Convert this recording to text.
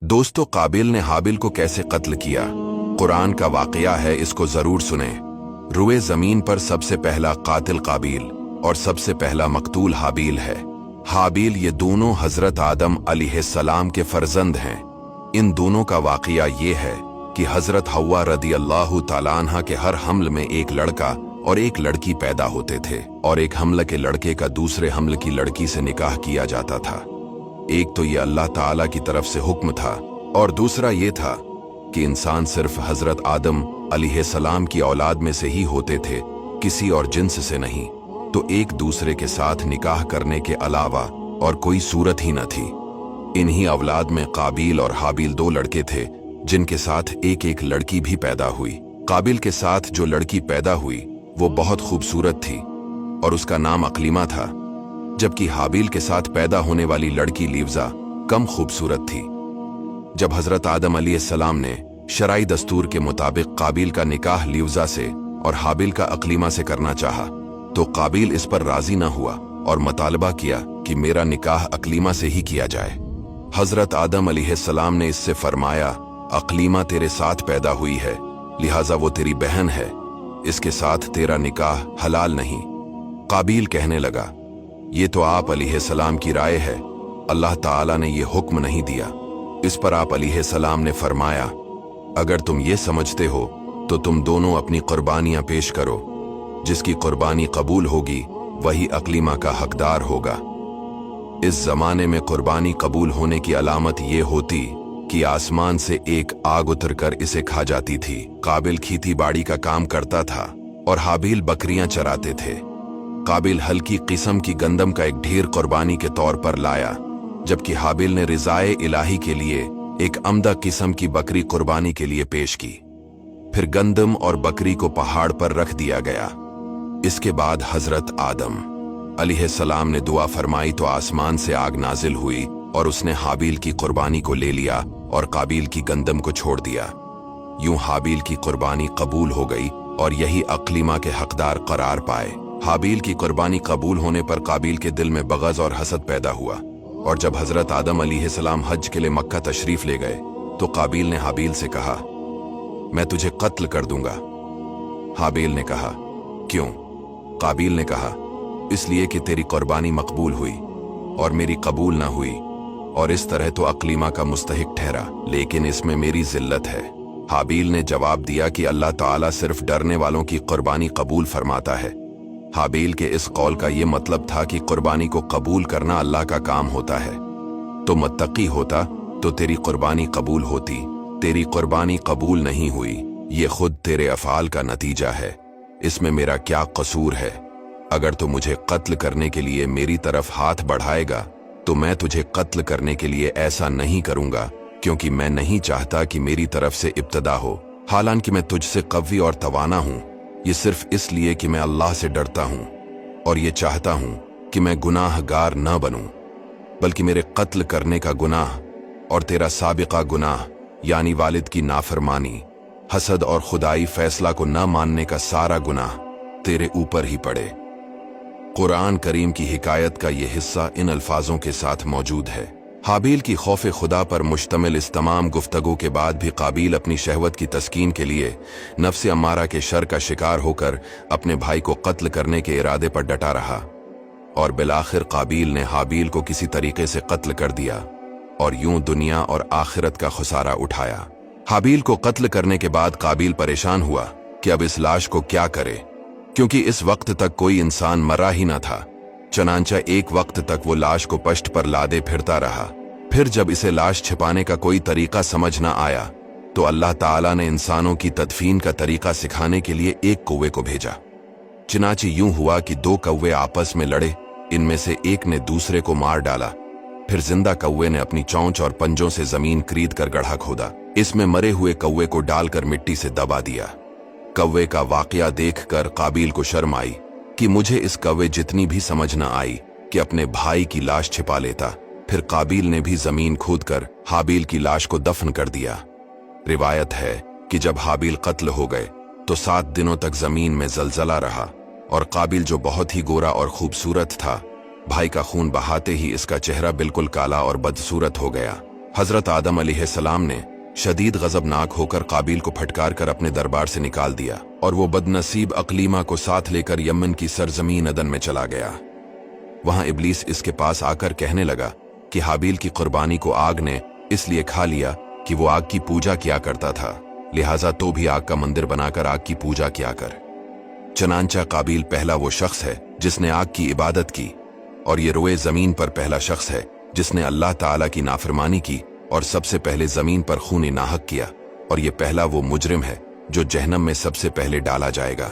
दोस्तों, काबिल ने हाबिल को कैसे कत्ल किया, कुरान का वाकया है, इसको जरूर सुने। रुए जमीन पर सबसे पहला कातिल काबिल और सबसे पहला मकतूल हाबिल है। हाबिल ये दोनों हजरत आदम अलैहिस्सलाम के फर्जंद हैं। इन दोनों का वाकया ये है कि हजरत हव्वा रदी अल्लाह ताला अन्हा के हर हमल में एक लड़का और एक लड़की पैदा होते थे, और एक हमल के लड़के का दूसरे हमल की लड़की से निकाह किया जाता था। एक तो ये अल्लाह ताला की तरफ से हुक्म था, और दूसरा ये था कि इंसान सिर्फ हजरत आदम अलैहिस्सलाम की औलाद में से ही होते थे, किसी और जिन्स से नहीं। तो एक दूसरे के साथ निकाह करने के अलावा और कोई सूरत ही न थी। इन्हीं औलाद में काबिल और हाबिल दो लड़के थे, जिनके साथ एक एक लड़की भी पैदा हुई। काबिल के साथ जो लड़की पैदा हुई वो बहुत खूबसूरत थी और उसका नाम अकलीमा था, जबकि हाबिल के साथ पैदा होने वाली लड़की लिव्जा कम खूबसूरत थी। जब हजरत आदम अलैहिस्सलाम ने शरई दस्तूर के मुताबिक काबिल का निकाह लिव्जा से और हाबिल का अकलीमा से करना चाहा, तो काबिल इस पर राजी न हुआ और मुतालबा किया कि मेरा निकाह अकलीमा से ही किया जाए। हजरत आदम अलैहिस्सलाम ने इससे फरमाया, अकलीमा तेरे साथ पैदा हुई है, लिहाजा वो तेरी बहन है, इसके साथ तेरा निकाह हलाल नहीं। काबिल कहने लगा, ये तो आप अलैहिस्सलाम की राय है, अल्लाह ताला ने ये हुक्म नहीं दिया। इस पर आप अलैहिस्सलाम ने फरमाया, अगर तुम ये समझते हो तो तुम दोनों अपनी कुर्बानियां पेश करो, जिसकी कुर्बानी कबूल होगी वही अकलीमा का हकदार होगा। इस जमाने में कुर्बानी कबूल होने की अलामत ये होती कि आसमान से एक आग उतरकर इसे खा जाती थी। काबिल खेती बाड़ी का काम करता था और हाबिल बकरियां चराते थे। काबिल हल्की किस्म की गंदम का एक ढेर कुर्बानी के तौर पर लाया, जबकि हाबिल ने रिज़ाए इलाही के लिए एक अमदा किस्म की बकरी कुर्बानी के लिए पेश की। फिर गंदम और बकरी को पहाड़ पर रख दिया गया। इसके बाद हजरत आदम अलैहिस्सलाम ने दुआ फरमाई तो आसमान से आग नाजिल हुई और उसने हाबिल की कुर्बानी को ले लिया और काबिल की गंदम को छोड़ दिया। यूं हाबिल की कुर्बानी कबूल हो गई और यही अकलीमा के हकदार करार पाए। हाबिल की कुर्बानी कबूल होने पर काबिल के दिल में बग़ज़ और हसद पैदा हुआ, और जब हजरत आदम अलैहिस्सलाम हज के लिए मक्का तशरीफ ले गए तो काबिल ने हाबिल से कहा, मैं तुझे कत्ल कर दूंगा। हाबिल ने कहा, क्यों? काबिल ने कहा, इसलिए कि तेरी कुर्बानी मकबूल हुई और मेरी कबूल ना हुई, और इस तरह तो अकलीमा का मुस्तहिक ठहरा, लेकिन इसमें मेरी जिल्लत है। हाबिल ने जवाब दिया कि अल्लाह ताला सिर्फ डरने वालों की कुर्बानी कबूल फरमाता है। हाबिल के इस कौल का ये मतलब था कि कुर्बानी को कबूल करना अल्लाह का काम होता है। तो मुत्तकी होता तो तेरी कुर्बानी कबूल होती। तेरी कुर्बानी कबूल नहीं हुई, ये खुद तेरे अफ़ाल का नतीजा है। इसमें मेरा क्या कसूर है? अगर तू मुझे कत्ल करने के लिए मेरी तरफ हाथ बढ़ाएगा तो मैं तुझे कत्ल करने के लिए ऐसा नहीं करूंगा, क्योंकि मैं नहीं चाहता कि मेरी तरफ से इब्तदा हो। हालांकि मैं तुझसे कवी और तवाना हूं, ये सिर्फ इसलिए कि मैं अल्लाह से डरता हूं और ये चाहता हूं कि मैं गुनाहगार न बनूं, बल्कि मेरे कत्ल करने का गुनाह और तेरा साबिका गुनाह यानी वालिद की नाफरमानी, हसद और खुदाई फैसला को न मानने का सारा गुनाह तेरे ऊपर ही पड़े। कुरान करीम की हिकायत का ये हिस्सा इन अल्फाजों के साथ मौजूद है। हाबिल की खौफ खुदा पर मुश्तमिल इस तमाम गुफ्तगू के बाद भी काबिल अपनी शहवत की तस्कीन के लिए नफ्स अम्मारा के शर का शिकार होकर अपने भाई को कत्ल करने के इरादे पर डटा रहा, और बिलाखिर काबिल ने हाबिल को किसी तरीके से कत्ल कर दिया और यूं दुनिया और आखिरत का खुसारा उठाया। हाबिल को कत्ल करने के बाद काबिल परेशान हुआ कि अब इस लाश को क्या करे, क्योंकि इस वक्त तक कोई इंसान मरा ही न था। चनांचा एक वक्त तक वो लाश को पश्त पर लादे फिरता रहा। फिर जब इसे लाश छिपाने का कोई तरीका समझ न आया तो अल्लाह ताला ने इंसानों की तदफीन का तरीका सिखाने के लिए एक कौवे को भेजा। चनांचे यूं हुआ कि दो कौवे आपस में लड़े, इनमें से एक ने दूसरे को मार डाला। फिर जिंदा कौवे ने अपनी चोंच और पंजों से जमीन करीद कर गड्ढा खोदा, इसमें मरे हुए कौवे को डालकर मिट्टी से दबा दिया। कौवे का वाकया देखकर काबिल को शर्म आई कि मुझे इस कौवे जितनी भी समझ न आई कि अपने भाई की लाश छिपा लेता। फिर काबिल ने भी जमीन खोदकर हाबिल की लाश को दफन कर दिया। रिवायत है कि जब हाबिल कत्ल हो गए तो 7 दिनों तक जमीन में जलजला रहा, और काबिल जो बहुत ही गोरा और खूबसूरत था, भाई का खून बहाते ही इसका चेहरा बिल्कुल काला और बदसूरत हो गया। हजरत आदम अलैहिस्सलाम ने शदीद गजबनाक होकर काबिल को फटकार कर अपने दरबार से निकाल दिया और वो बदनसीब अकलीमा को साथ लेकर यमन की सरजमीन अदन में चला गया। वहां इब्लीस इसके पास आकर कहने लगा कि हाबिल की कुर्बानी को आग ने इसलिए खा लिया कि वो आग की पूजा किया करता था, लिहाजा तो भी आग का मंदिर बनाकर आग की पूजा किया कर। चनांचा काबिल पहला वो शख्स है जिसने आग की इबादत की, और ये रोए जमीन पर पहला शख्स है जिसने अल्लाह ताला की नाफरमानी की और सबसे पहले जमीन पर खून नाहक किया, और ये पहला वो मुजरिम है जो जहन्नम में सबसे पहले डाला जाएगा।